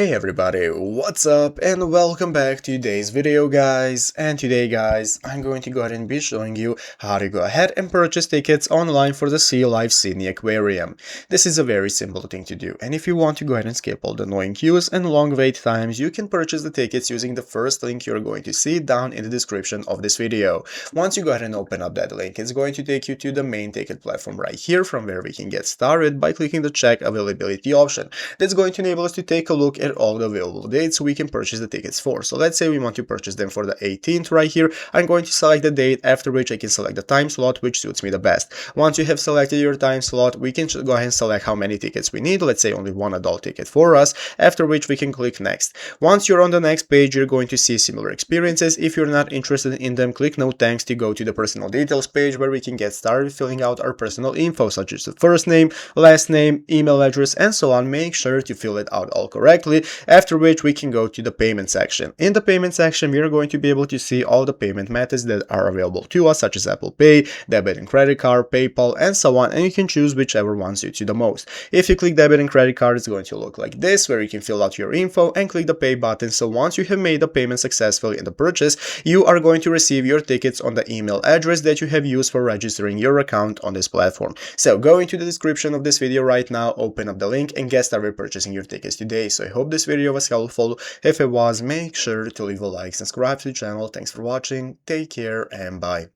Hey everybody, what's up and welcome back to today's video guys. And today guys, I'm going to go ahead and be showing you how to go ahead and purchase tickets online for the Sea Life Sydney Aquarium. This is a very simple thing to do, and if you want to go ahead and skip all the annoying queues and long wait times, you can purchase the tickets using the first link you're going to see down in the description of this video. Once you go ahead and open up that link, it's going to take you to the main ticket platform right here, from where we can get started by clicking the check availability option. That's going to enable us to take a look at all the available dates we can purchase the tickets for. So let's say we want to purchase them for the 18th right here. I'm going to select the date, after which I can select the time slot which suits me the best. Once you have selected your time slot, we can go ahead and select how many tickets we need. Let's say only one adult ticket for us, after which we can click next. Once you're on the next page, you're going to see similar experiences. If you're not interested in them, click no thanks to go to the personal details page, where we can get started filling out our personal info such as the first name, last name, email address, and so on. Make sure to fill it out all correctly, after which we can go to the payment section. In the payment section, we are going to be able to see all the payment methods that are available to us, such as Apple Pay, debit and credit card, PayPal, and so on, and you can choose whichever one suits you the most. If you click debit and credit card, it's going to look like this, where you can fill out your info and click the pay button. So once you have made the payment successfully in the purchase, you are going to receive your tickets on the email address that you have used for registering your account on this platform. So go into the description of this video right now, open up the link, and get started purchasing your tickets today. So I hope this video was helpful. If it was, make sure to leave a like, subscribe to the channel. Thanks for watching, take care, and bye.